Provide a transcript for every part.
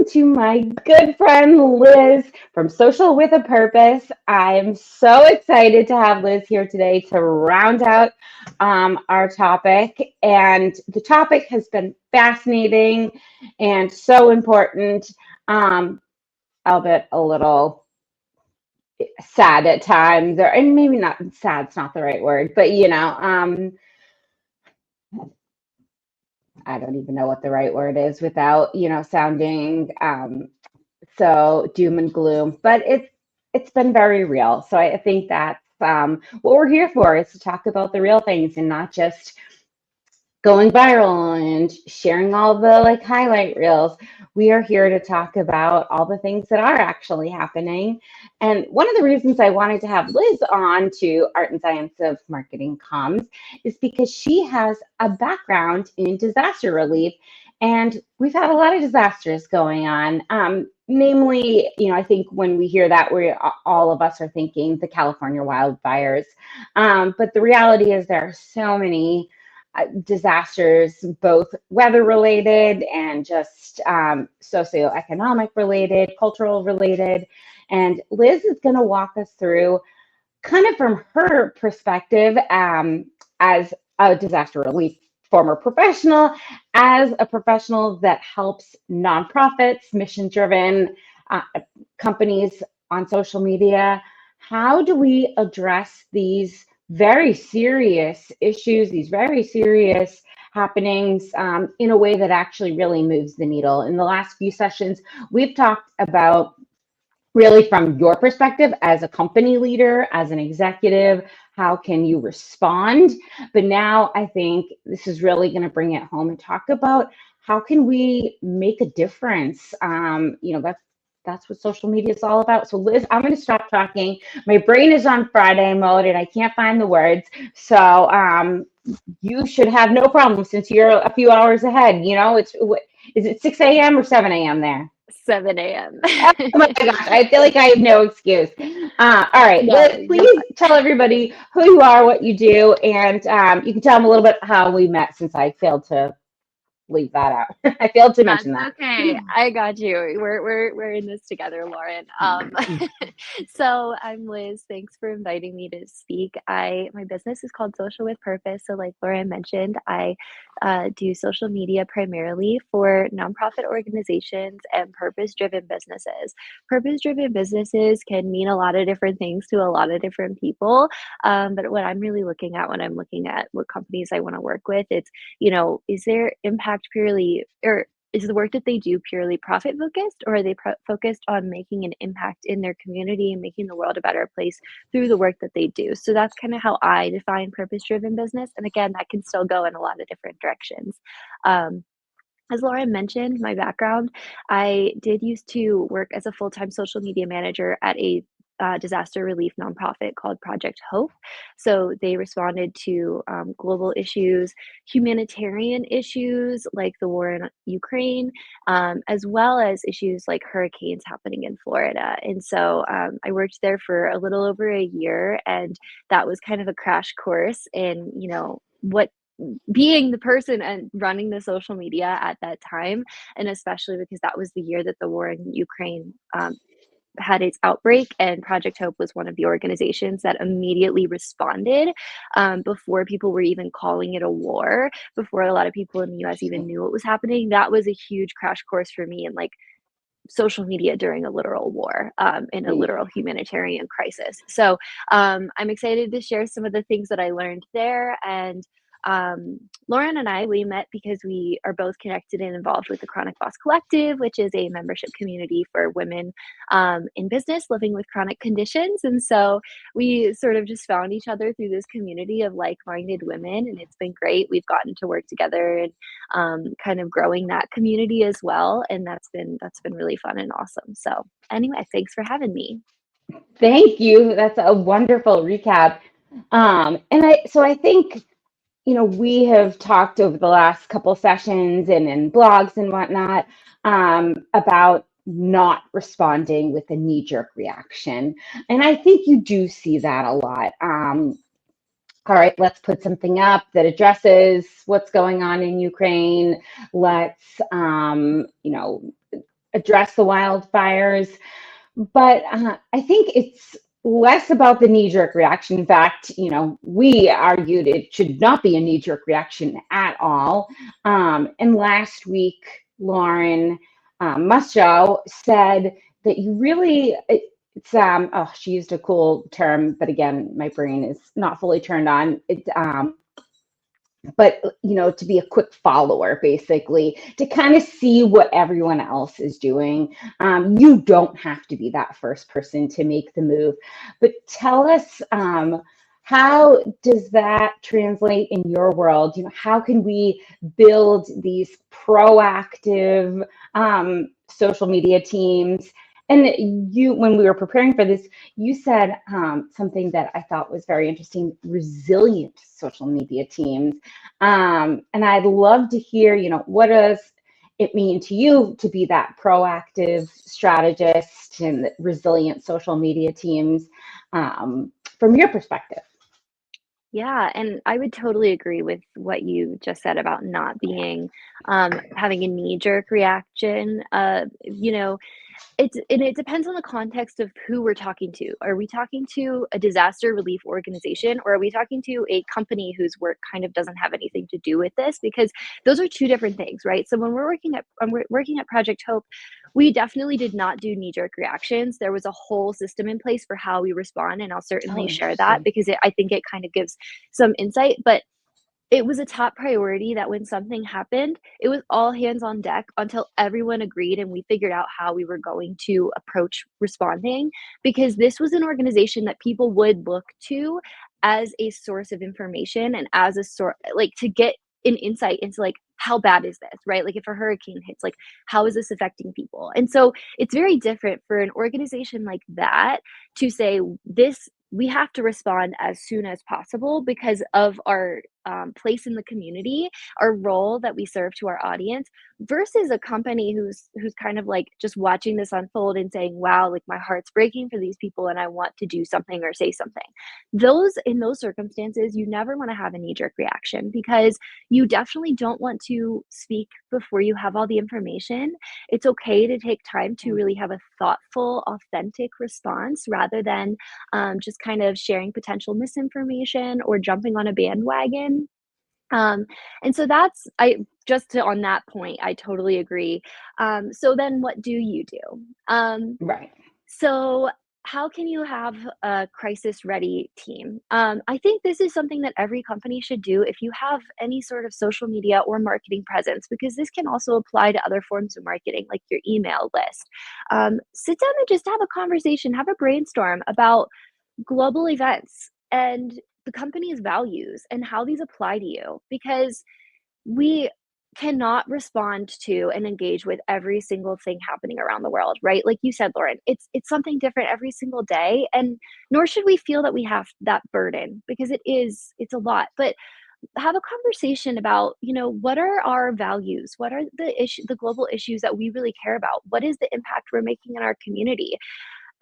to my good friend Liz from Social with a Purpose. I'm so excited to have Liz here today to round out our topic. And the topic has been fascinating and so important, albeit a little sad at times, or and maybe not sad's not the right word, but I don't even know what the right word is without, sounding so doom and gloom. But it's been very real. So I think that's what we're here for, is to talk about the real things and not just going viral and sharing all the like highlight reels. We are here to talk about all the things that are actually happening. And one of the reasons I wanted to have Liz on to Art and Science of Marketing Comms is because she has a background in disaster relief. And we've had a lot of disasters going on. Namely, I think when we hear that, we all of us are thinking the California wildfires. But the reality is there are so many disasters, both weather related and just socioeconomic related, cultural related. And Liz is going to walk us through, kind of from her perspective, as a disaster relief former professional, as a professional that helps nonprofits, mission driven companies on social media. How do we address these very serious issues, these very serious happenings, in a way that actually really moves the needle? In the last few sessions, we've talked about, really from your perspective as a company leader, as an executive, how can you respond? But now I think this is really going to bring it home and talk about how can we make a difference. That's what social media is all about. So Liz, I'm going to stop talking. My brain is on Friday mode and I can't find the words. So you should have no problem since you're a few hours ahead. Is it 6 a.m. or 7 a.m. there? 7 a.m. Oh my gosh, I feel like I have no excuse. All right, No, Liz, please tell everybody who you are, what you do, and you can tell them a little bit how we met, since I failed to leave that out. I failed to that's mention that. okay. I got you. We're in this together, Lauren. So I'm Liz. Thanks for inviting me to speak. My business is called Social with Purpose. So like Lauren mentioned, I do social media primarily for nonprofit organizations and purpose-driven businesses. Purpose-driven businesses can mean a lot of different things to a lot of different people. But what I'm really looking at when I'm looking at what companies I want to work with, it's, is their impact purely, or is the work that they do purely profit focused, or are they focused on making an impact in their community and making the world a better place through the work that they do? So that's kind of how I define purpose driven business. And again, that can still go in a lot of different directions. As Lauren mentioned, my background, I did used to work as a full-time social media manager at a disaster relief nonprofit called Project Hope. So they responded to global issues, humanitarian issues like the war in Ukraine, as well as issues like hurricanes happening in Florida. And so I worked there for a little over a year, and that was kind of a crash course in, what being the person and running the social media at that time, and especially because that was the year that the war in Ukraine had its outbreak, and Project Hope was one of the organizations that immediately responded before people were even calling it a war, before a lot of people in the US even knew what was happening. That was a huge crash course for me in like social media during a literal war, in a literal humanitarian crisis. So I'm excited to share some of the things that I learned there. And Lauren and I, we met because we are both connected and involved with the Chronic Boss Collective, which is a membership community for women in business living with chronic conditions. And so we sort of just found each other through this community of like-minded women, and it's been great. We've gotten to work together and kind of growing that community as well, and that's been really fun and awesome. So anyway, thanks for having me. Thank you. That's a wonderful recap. I think, we have talked over the last couple sessions and in blogs and whatnot, about not responding with a knee-jerk reaction. And I think you do see that a lot. All right, let's put something up that addresses what's going on in Ukraine. Let's, address the wildfires. But I think it's less about the knee-jerk reaction. In fact, we argued it should not be a knee-jerk reaction at all. And last week, Lauren Muschow said that you really, it's oh, she used a cool term, but again, my brain is not fully turned on. But to be a quick follower, basically, to kind of see what everyone else is doing. You don't have to be that first person to make the move, but tell us, how does that translate in your world? How can we build these proactive social media teams? And when we were preparing for this, you said something that I thought was very interesting: resilient social media teams. And I'd love to hear, what does it mean to you to be that proactive strategist and resilient social media teams, from your perspective? Yeah, and I would totally agree with what you just said about not being having a knee-jerk reaction. It depends on the context of who we're talking to. Are we talking to a disaster relief organization, or are we talking to a company whose work kind of doesn't have anything to do with this? Because those are two different things, right? So when we're working at Project Hope, we definitely did not do knee-jerk reactions. There was a whole system in place for how we respond, and I'll Oh, certainly share that interesting. because I think it kind of gives some insight. But it was a top priority that when something happened, it was all hands on deck until everyone agreed and we figured out how we were going to approach responding, because this was an organization that people would look to as a source of information and as a sort, like, to get an insight into, like, how bad is this, right? Like, if a hurricane hits, like, how is this affecting people? And so it's very different for an organization like that to say this, we have to respond as soon as possible because of our place in the community, our role that we serve to our audience, versus a company who's kind of like just watching this unfold and saying, "Wow, like my heart's breaking for these people, and I want to do something or say something." Those in those circumstances, you never want to have a knee jerk reaction because you definitely don't want to speak before you have all the information. It's okay to take time to really have a thoughtful, authentic response rather than just kind of sharing potential misinformation or jumping on a bandwagon. Um, and so that's I just to on that point, I totally agree. So then what do you do? Right. So how can you have a crisis ready team? I think this is something that every company should do if you have any sort of social media or marketing presence, because this can also apply to other forms of marketing, like your email list. Sit down and just have a conversation, have a brainstorm about global events and the company's values and how these apply to you, because we cannot respond to and engage with every single thing happening around the world, right? Like you said, Lauren, it's something different every single day, and nor should we feel that we have that burden, because it's a lot. But have a conversation about, what are our values? What are the global issues that we really care about? What is the impact we're making in our community?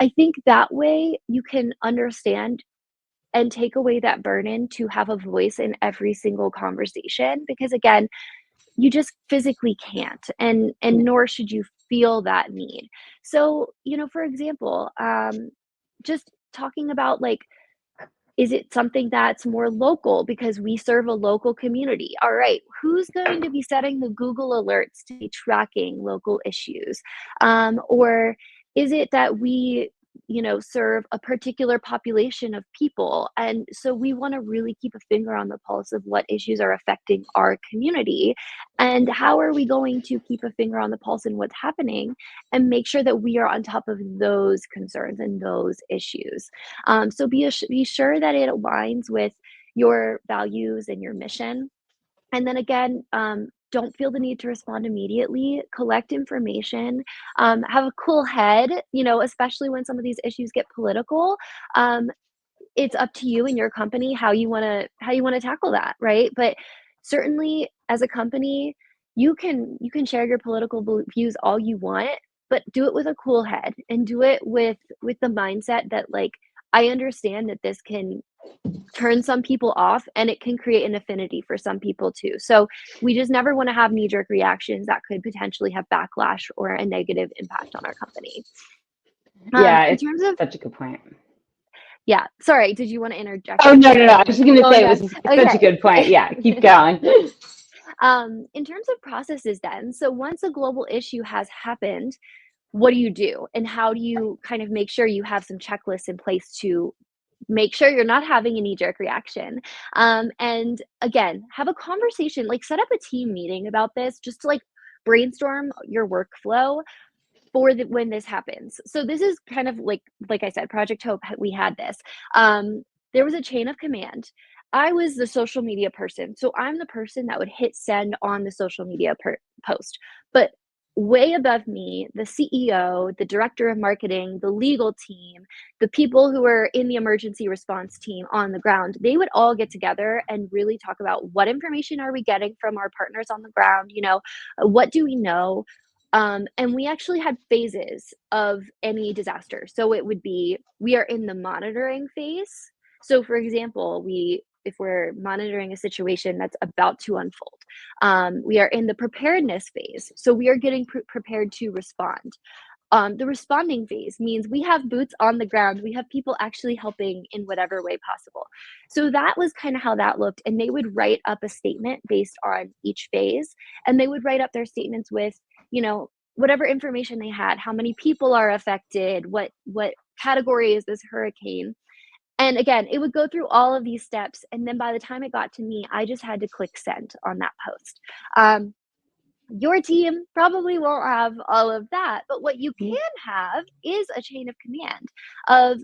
I think that way you can understand and take away that burden to have a voice in every single conversation, because again, you just physically can't, and nor should you feel that need. So, for example, just talking about, like, is it something that's more local because we serve a local community? All right, who's going to be setting the Google alerts to be tracking local issues? Or is it that we, serve a particular population of people? And so we want to really keep a finger on the pulse of what issues are affecting our community. And how are we going to keep a finger on the pulse in what's happening and make sure that we are on top of those concerns and those issues? So be sure that it aligns with your values and your mission. And then again, don't feel the need to respond immediately. Collect information. Have a cool head. Especially when some of these issues get political. Um, it's up to you and your company how you want to tackle that, right? But certainly, as a company, you can share your political views all you want, but do it with a cool head and do it with the mindset that, like, I understand that this can turn some people off, and it can create an affinity for some people too. So we just never want to have knee-jerk reactions that could potentially have backlash or a negative impact on our company. Yeah, In it's terms of, such a good point. yeah, sorry, did you want to interject Oh, no, anything? no, I no. I didn't was want just to going keep to say going it on. was such a Okay. good point. Yeah, keep going. In terms of processes then, so once a global issue has happened, what do you do? And how do you kind of make sure you have some checklists in place to make sure you're not having a knee-jerk reaction? And again, have a conversation, like set up a team meeting about this just to like brainstorm your workflow for when this happens. So this is kind of like I said, Project Hope, we had this. There was a chain of command. I was the social media person. So I'm the person that would hit send on the social media post. But way above me, the CEO, the director of marketing, the legal team, the people who were in the emergency response team on the ground, they would all get together and really talk about what information are we getting from our partners on the ground, what do we know? And we actually had phases of any disaster. So it would be, we are in the monitoring phase. So for example, if we're monitoring a situation that's about to unfold, we are in the preparedness phase. So we are getting prepared to respond. The responding phase means we have boots on the ground. We have people actually helping in whatever way possible. So that was kind of how that looked. And they would write up a statement based on each phase. And they would write up their statements with, whatever information they had, how many people are affected, what category is this hurricane. And again, it would go through all of these steps. And then by the time it got to me, I just had to click send on that post. Your team probably won't have all of that, but what you can have is a chain of command of,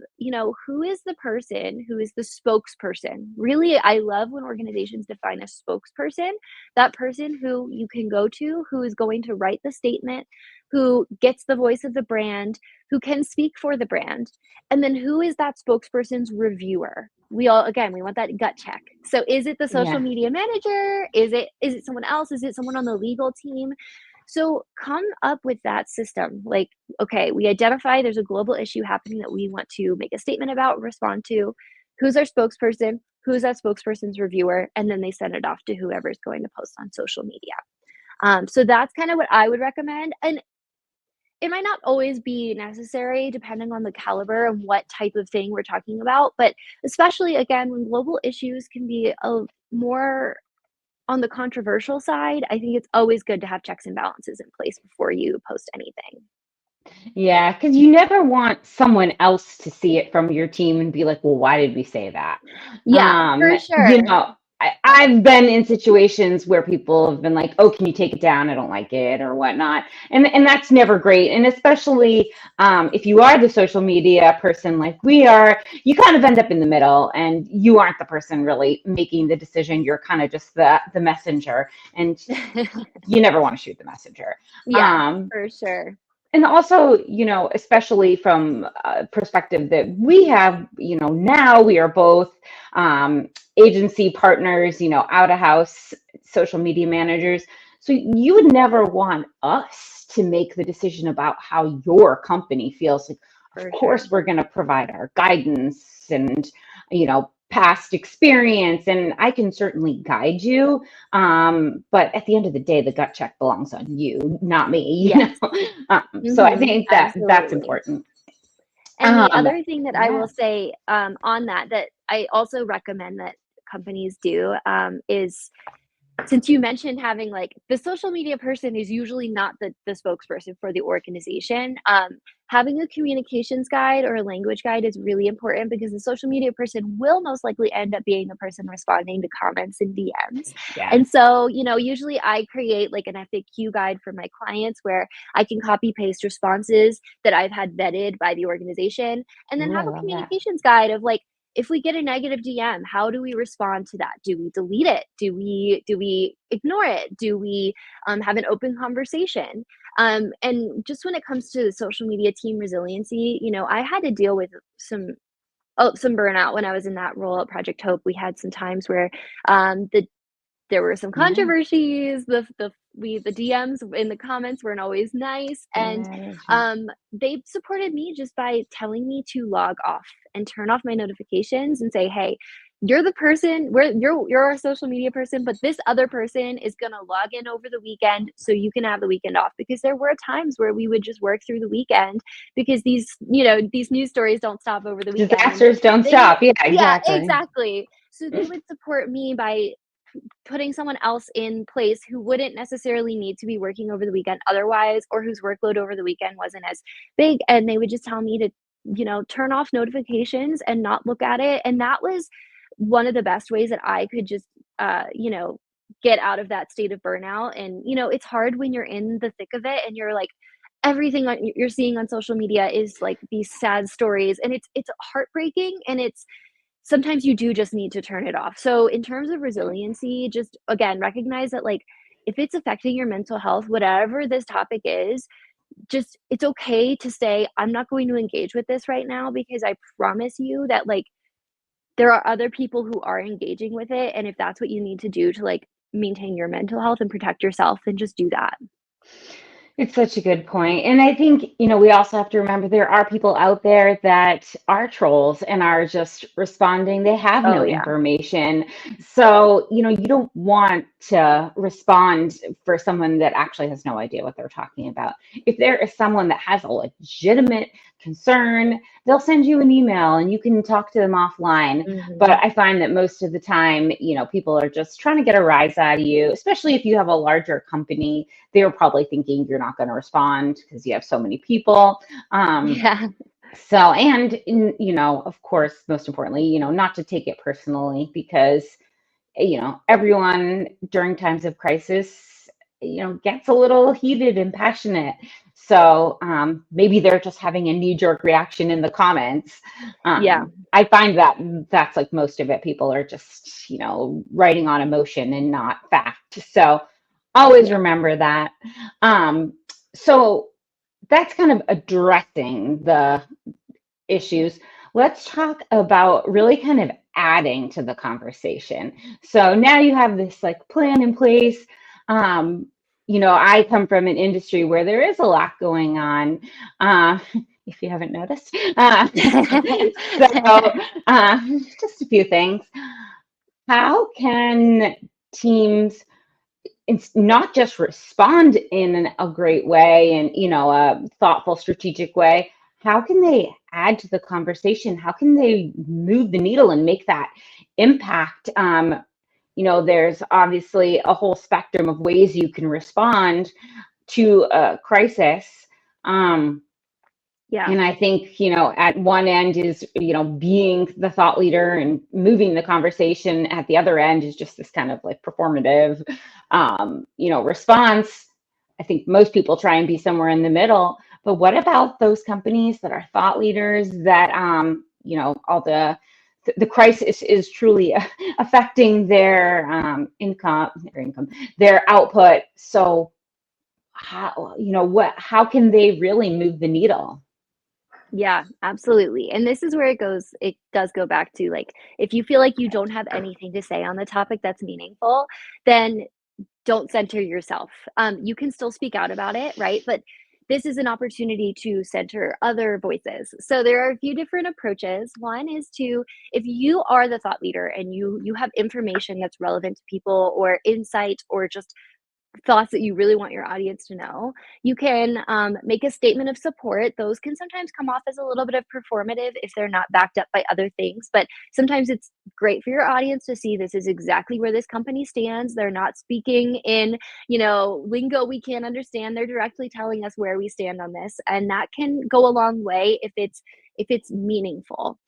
who is the person who is the spokesperson. Really, I love when organizations define a spokesperson, that person who you can go to, who is going to write the statement, who gets the voice of the brand, who can speak for the brand, and then who is that spokesperson's reviewer. We want that gut check. So is it the social Yeah. media manager? Is it someone else? Is it someone on the legal team? So come up with that system. Like, okay, we identify there's a global issue happening that we want to make a statement about, respond to. Who's our spokesperson? Who's that spokesperson's reviewer? And then they send it off to whoever's going to post on social media. So that's kind of what I would recommend. And it might not always be necessary depending on the caliber and what type of thing we're talking about, but especially again when global issues can be a more on the controversial side, I think it's always good to have checks and balances in place before you post anything. Yeah, because you never want someone else to see it from your team and be like, well, why did we say that? Yeah, for You sure. know, I've been in situations where people have been like, oh, can you take it down? I don't like it or whatnot. And that's never great. And especially if you are the social media person like we are, you kind of end up in the middle and you aren't the person really making the decision. You're kind of just the messenger. And you never want to shoot the messenger. Yeah, Um, for sure. and also, especially from a perspective that we have, now we are both agency partners, out of house social media managers. So you would never want us to make the decision about how your company feels. Like, of For sure. course, we're going to provide our guidance and, past experience, and I can certainly guide you. But at the end of the day, the gut check belongs on you, not me. Yes. So I think that's Absolutely. important. And the Um, other thing that I yeah. will say on that I also recommend that companies do is, since you mentioned having like the social media person is usually not the spokesperson for the organization, having a communications guide or a language guide is really important because the social media person will most likely end up being the person responding to comments and DMs. Yeah. And so, usually I create like an FAQ guide for my clients where I can copy paste responses that I've had vetted by the organization and then Ooh, I have a love that. communications guide of like, if we get a negative DM, how do we respond to that? Do we delete it? Do we ignore it? Do we have an open conversation? And just when it comes to social media team resiliency, I had to deal with some burnout when I was in that role at Project Hope. We had some times where the there were some Yeah. controversies. The DMs in the comments weren't always nice, and That is right. they supported me just by telling me to log off and turn off my notifications and say, hey, you're the person, you're our social media person, but this other person is going to log in over the weekend so you can have the weekend off. Because there were times where we would just work through the weekend because these news stories don't stop over the weekend, and Disasters don't they would, stop. Yeah, yeah, exactly. exactly. So they would support me by putting someone else in place who wouldn't necessarily need to be working over the weekend otherwise, or whose workload over the weekend wasn't as big, and they would just tell me to turn off notifications and not look at it. And that was one of the best ways that I could just get out of that state of burnout. And it's hard when you're in the thick of it and you're like, everything you're seeing on social media is like these sad stories, and it's heartbreaking, and it's sometimes you do just need to turn it off. So in terms of resiliency, just again, recognize that, like, if it's affecting your mental health, whatever this topic is, just it's okay to say, I'm not going to engage with this right now, because I promise you that, like, there are other people who are engaging with it. And if that's what you need to do to, like, maintain your mental health and protect yourself, then just do that. It's such a good point. And I think, we also have to remember there are people out there that are trolls and are just responding. They have Oh no yeah. information. So, you don't want to respond for someone that actually has no idea what they're talking about. If there is someone that has a legitimate concern, they'll send you an email and you can talk to them offline. But Hmm. I find that most of the time, people are just trying to get a rise out of you, especially if you have a larger company. They were probably thinking you're not going to respond because you have so many people. Yeah. And of course, most importantly, not to take it personally, because, everyone during times of crisis, gets a little heated and passionate. So maybe they're just having a knee-jerk reaction in the comments. Yeah. I find that that's like most of it. People are just, writing on emotion and not fact. So always Yeah. remember that. So that's kind of addressing the issues. Let's talk about really kind of adding to the conversation. So now you have this like plan in place. Um, I come from an industry where there is a lot going on. Uh, if you haven't noticed. So just a few things. How can teams it's not just respond in a great way and a thoughtful strategic way? How can they add to the conversation? How can they move the needle and make that impact? There's obviously a whole spectrum of ways you can respond to a crisis. um, Yeah. and I think, at one end is, being the thought leader and moving the conversation. At the other end is just this kind of like performative, response. I think most people try and be somewhere in the middle. But what about those companies that are thought leaders that, all the crisis is truly affecting their income, their output. So how can they really move the needle? Yeah, absolutely. And this is where it does go back to, like, if you feel like you don't have anything to say on the topic that's meaningful, then don't center yourself. You can still speak out about it, right? But this is an opportunity to center other voices. So there are a few different approaches. One is to, if you are the thought leader and you have information that's relevant to people, or insight, or just thoughts that you really want your audience to know, you can make a statement of support. Those can sometimes come off as a little bit of performative if they're not backed up by other things, but sometimes it's great for your audience to see this is exactly where this company stands. They're not speaking in, lingo we can't understand. They're directly telling us where we stand on this, and that can go a long way if it's meaningful.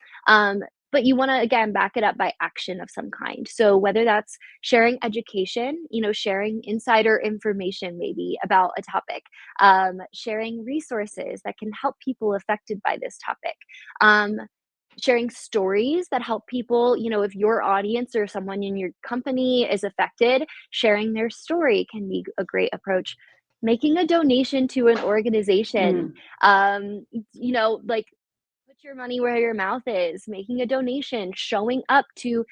But you want to, again, back it up by action of some kind. So whether that's sharing education, sharing insider information maybe about a topic, sharing resources that can help people affected by this topic, sharing stories that help people, if your audience or someone in your company is affected, sharing their story can be a great approach. Making a donation to an organization, Mm. like, put your money where your mouth is, making a donation, showing up to,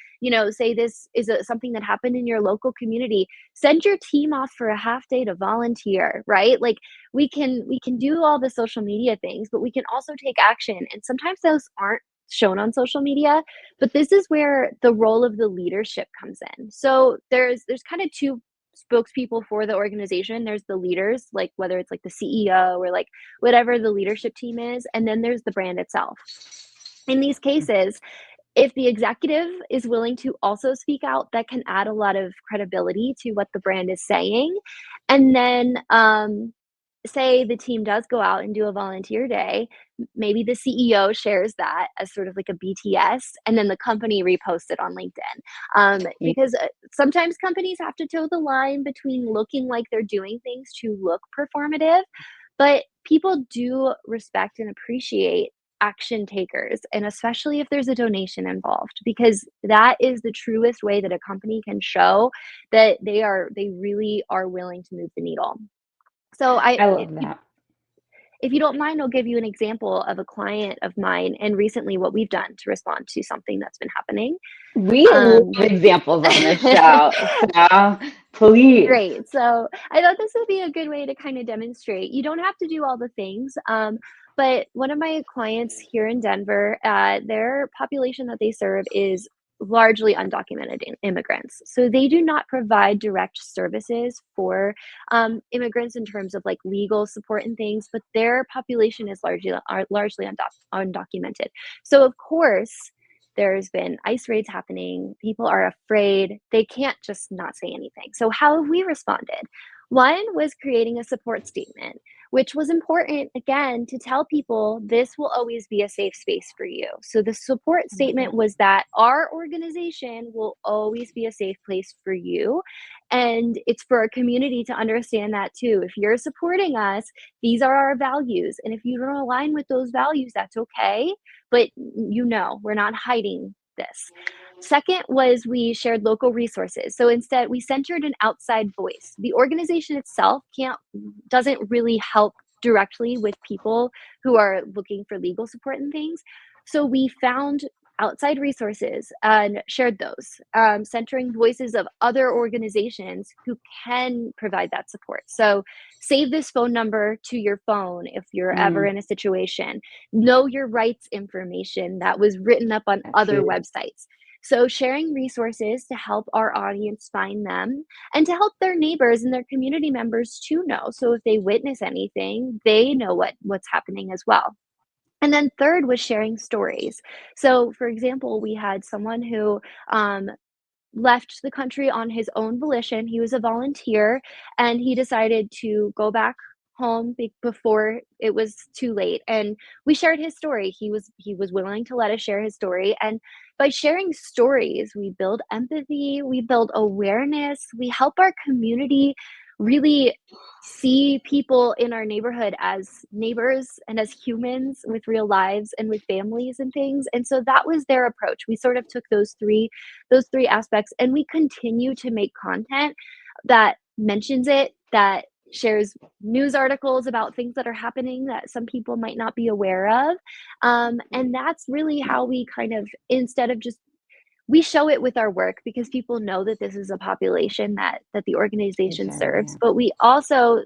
say this is something that happened in your local community. Send your team off for a half day to volunteer, right? Like we can do all the social media things, but we can also take action. And sometimes those aren't shown on social media, but this is where the role of the leadership comes in. So there's kind of two spokespeople for the organization. There's the leaders, like whether it's like the CEO or like whatever the leadership team is, and then there's the brand itself. In these cases, if the executive is willing to also speak out, that can add a lot of credibility to what the brand is saying. And then say the team does go out and do a volunteer day, maybe the CEO shares that as sort of like a BTS, and then the company reposts it on LinkedIn. Because sometimes companies have to toe the line between looking like they're doing things to look performative, but people do respect and appreciate action takers, and especially if there's a donation involved, because that is the truest way that a company can show that they really are willing to move the needle. So I love that. if you don't mind, I'll give you an example of a client of mine and recently what we've done to respond to something that's been happening. We love examples on this show, so please. Great. So I thought this would be a good way to kind of demonstrate. You don't have to do all the things, but one of my clients here in Denver, their population that they serve is largely undocumented immigrants. So they do not provide direct services for immigrants in terms of like legal support and things, but their population is largely undocumented. So of course, there's been ICE raids happening. People are afraid. They can't just not say anything. So how have we responded? One was creating a support statement, which was important, again, to tell people this will always be a safe space for you. So the support statement was that our organization will always be a safe place for you. And it's for our community to understand that too. If you're supporting us, these are our values. And if you don't align with those values, that's okay. But we're not hiding this. Second was we shared local resources. So instead, we centered an outside voice. The organization itself doesn't really help directly with people who are looking for legal support and things. So we found outside resources and shared those, centering voices of other organizations who can provide that support. So save this phone number to your phone if you're ever in a situation. Know your rights information that was written up on other websites. So sharing resources to help our audience find them and to help their neighbors and their community members to know. So if they witness anything, they know what's happening as well. And then third was sharing stories. So for example, we had someone who left the country on his own volition. He was a volunteer and he decided to go back home before it was too late, and we shared his story. He was willing to let us share his story, and by sharing stories we build empathy, we build awareness, we help our community really see people in our neighborhood as neighbors and as humans with real lives and with families and things. And so that was their approach. We sort of took those three aspects, and we continue to make content that mentions it, that shares news articles about things that are happening that some people might not be aware of. And that's really how we kind of, instead of just, we show it with our work because people know that this is a population that the organization serves, but we also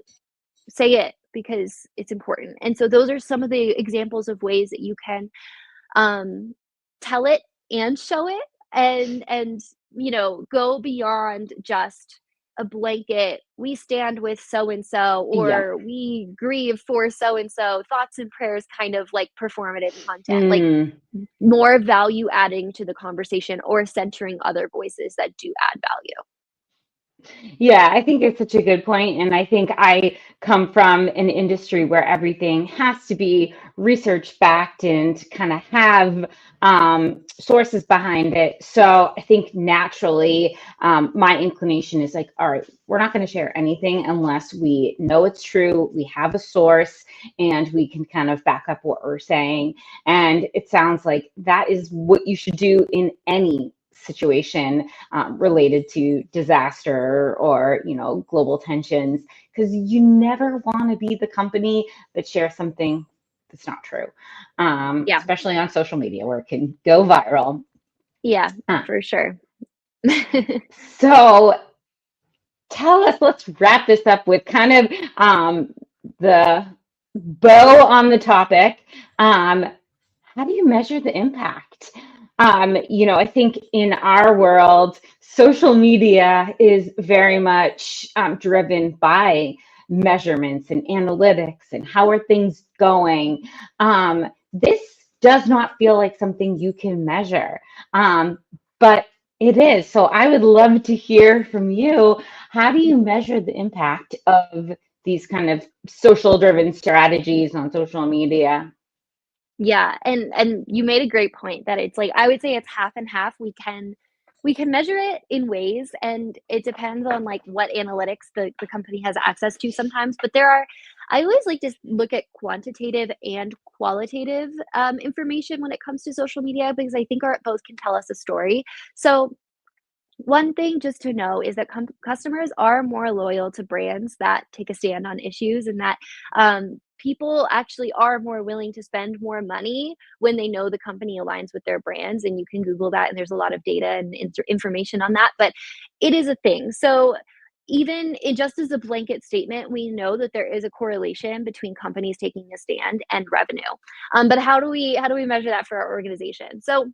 say it because it's important. And so those are some of the examples of ways that you can tell it and show it, and go beyond just a blanket, we stand with so and so, or we grieve for so and so, thoughts and prayers, kind of like performative content, like more value adding to the conversation or centering other voices that do add value. Yeah, I think it's such a good point. And I think I come from an industry where everything has to be research backed and kind of have sources behind it. So I think naturally, my inclination is like, all right, we're not going to share anything unless we know it's true, we have a source, and we can kind of back up what we're saying. And it sounds like that is what you should do in any situation related to disaster or global tensions, because you never want to be the company that shares something that's not true, Yeah. especially on social media where it can go viral. Yeah, Uh, for sure. so tell us, let's wrap this up with kind of the bow on the topic. How do you measure the impact? I think in our world, social media is very much driven by measurements and analytics and how are things going. This does not feel like something you can measure, but it is. So I would love to hear from you. How do you measure the impact of these kind of social driven strategies on social media? Yeah, and you made a great point that it's like I would say it's half and half. We can measure it in ways, and it depends on like what analytics the company has access to sometimes. But I always like to look at quantitative and qualitative information when it comes to social media because I think both can tell us a story. So one thing just to know is that customers are more loyal to brands that take a stand on issues and that people actually are more willing to spend more money when they know the company aligns with their brands. And you can Google that, and there's a lot of data and information on that. But it is a thing. So just as a blanket statement, we know that there is a correlation between companies taking a stand and revenue. But how do we measure that for our organization? So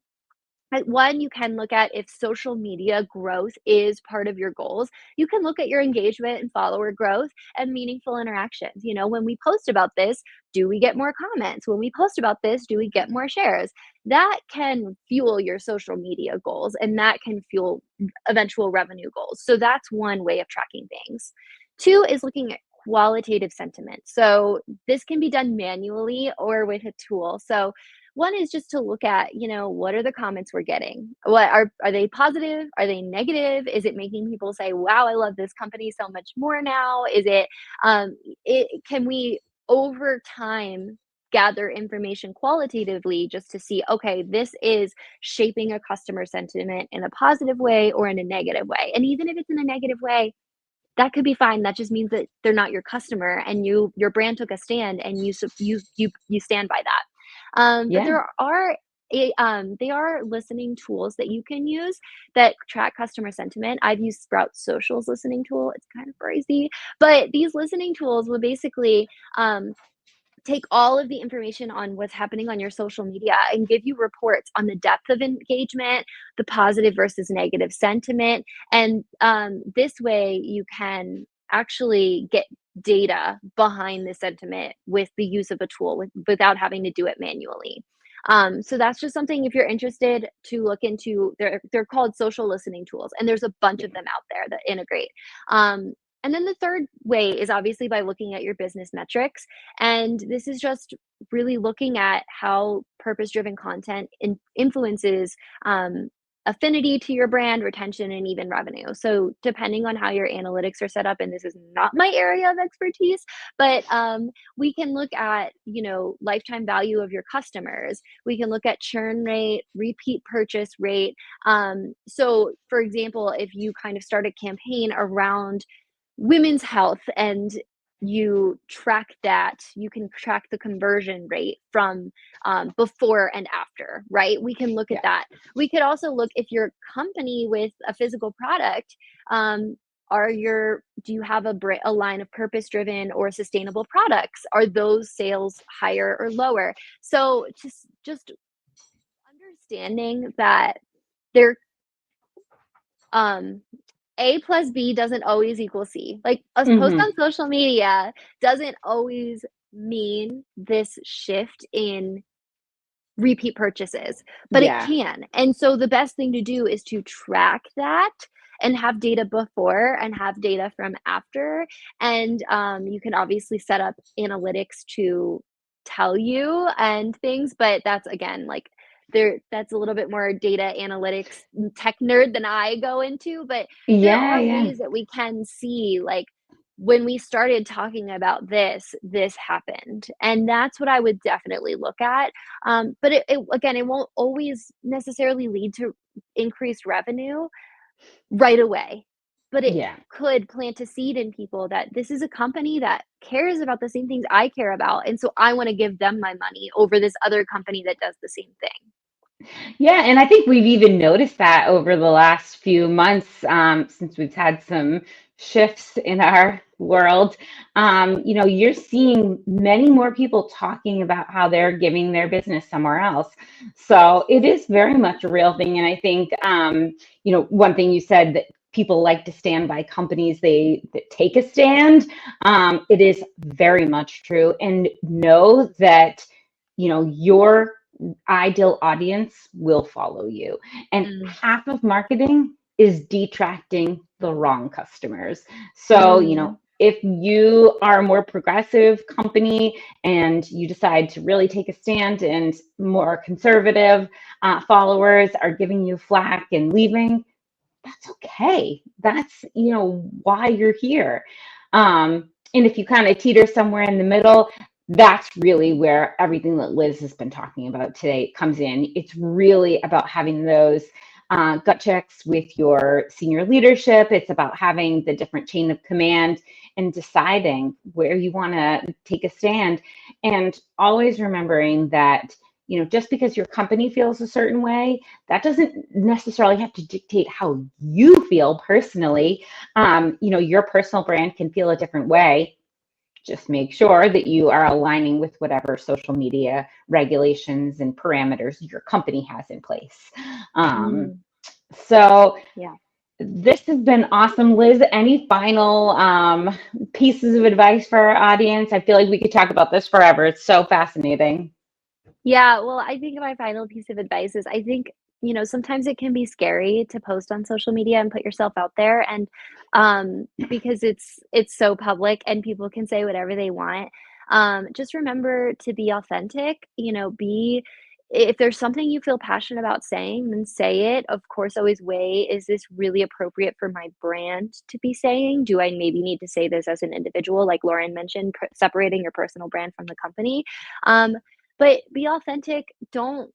one, you can look at if social media growth is part of your goals. You can look at your engagement and follower growth and meaningful interactions. When we post about this, do we get more comments? When we post about this, do we get more shares? That can fuel your social media goals and that can fuel eventual revenue goals. So that's one way of tracking things. Two is looking at qualitative sentiment. So this can be done manually or with a tool. So one is just to look at, what are the comments we're getting? What are they positive? Are they negative? Is it making people say, "Wow, I love this company so much more now"? Is it can we over time gather information qualitatively just to see, okay, this is shaping a customer sentiment in a positive way or in a negative way. And even if it's in a negative way, that could be fine. That just means that they're not your customer and your brand took a stand and you stand by that. But Yeah. they are listening tools that you can use that track customer sentiment. I've used Sprout Social's listening tool. It's kind of crazy, but these listening tools will basically take all of the information on what's happening on your social media and give you reports on the depth of engagement, the positive versus negative sentiment. And this way you can actually get data behind the sentiment with the use of a tool without having to do it manually. So that's just something if you're interested to look into. They're called social listening tools, and there's a bunch of them out there that integrate. Um, and then the third way is obviously by looking at your business metrics. And this is just really looking at how purpose driven content influences affinity to your brand, retention, and even revenue. So, depending on how your analytics are set up, and this is not my area of expertise, but we can look at, lifetime value of your customers. We can look at churn rate, repeat purchase rate. So, for example, if you kind of start a campaign around women's health and you track that, you can track the conversion rate from before and after, right? We can look at Yeah. that. We could also look if your company with a physical product, do you have a line of purpose driven or sustainable products? Are those sales higher or lower? So just understanding that there um A plus B doesn't always equal C. Like a post Hmm. on social media doesn't always mean this shift in repeat purchases, but it Yeah. can. And so the best thing to do is to track that and have data before and have data from after. And you can obviously set up analytics to tell you and things, but that's again like that's a little bit more data analytics tech nerd than I go into, but there Yeah. are Yeah. ways that we can see like when we started talking about this happened. And that's what I would definitely look at. But again, it won't always necessarily lead to increased revenue right away. but it Yeah. could plant a seed in people that this is a company that cares about the same things I care about, and so I want to give them my money over this other company that does the same thing. Yeah, and I think we've even noticed that over the last few months, since we've had some shifts in our world. You're seeing many more people talking about how they're giving their business somewhere else. So it is very much a real thing. And I think, one thing you said that people like to stand by companies that take a stand. It is very much true. And know that, your ideal audience will follow you. And Mm, half of marketing is detracting the wrong customers. So, mhm, if you are a more progressive company and you decide to really take a stand and more conservative followers are giving you flack and leaving, that's okay. That's, why you're here. And if you kind of teeter somewhere in the middle, that's really where everything that Liz has been talking about today comes in. It's really about having those gut checks with your senior leadership. It's about having the different chain of command and deciding where you want to take a stand. And always remembering that, just because your company feels a certain way, that doesn't necessarily have to dictate how you feel personally. Your personal brand can feel a different way. Just make sure that you are aligning with whatever social media regulations and parameters your company has in place. Um, mhm, so yeah. this has been awesome. Liz, any final pieces of advice for our audience? I feel like we could talk about this forever. It's so fascinating. Yeah, well, I think my final piece of advice is I think, sometimes it can be scary to post on social media and put yourself out there and because it's so public and people can say whatever they want. Just remember to be authentic, be if there's something you feel passionate about saying, then say it. Of course, always weigh, is this really appropriate for my brand to be saying? Do I maybe need to say this as an individual, like Lauren mentioned, separating your personal brand from the company? Um, but be authentic, don't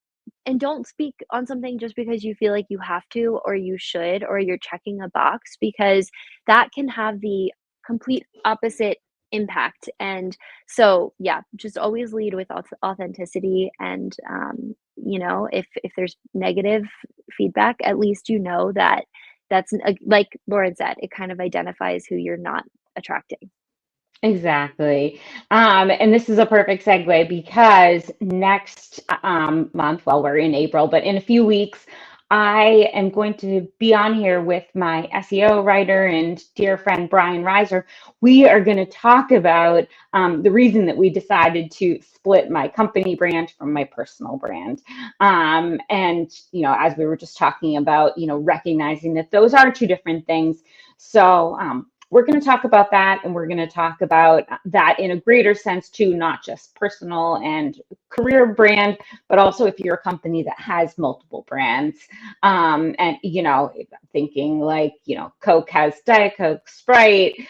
speak on something just because you feel like you have to or you should or you're checking a box because that can have the complete opposite impact. And so, yeah, just always lead with authenticity and if there's negative feedback, at least you know that like Lauren said, it kind of identifies who you're not attracting. Exactly. And this is a perfect segue because next month, well, we're in April, but in a few weeks, I am going to be on here with my SEO writer and dear friend Brian Reiser. We are going to talk about the reason that we decided to split my company brand from my personal brand. And, as we were just talking about, recognizing that those are two different things. So, we're going to talk about that, and we're going to talk about that in a greater sense too, not just personal and career brand, but also if you're a company that has multiple brands. And thinking like, Coke has Diet Coke, Sprite.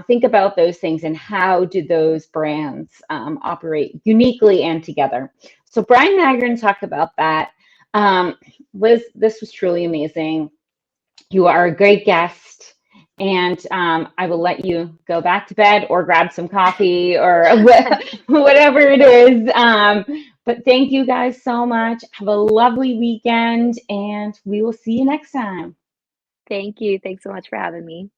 Think about those things and how do those brands operate uniquely and together. So Brian and I are going to talk about that. Liz, this was truly amazing. You are a great guest, and I will let you go back to bed or grab some coffee or whatever it is. But thank you guys so much. Have a lovely weekend, and we will see you next time. Thank you. Thanks so much for having me.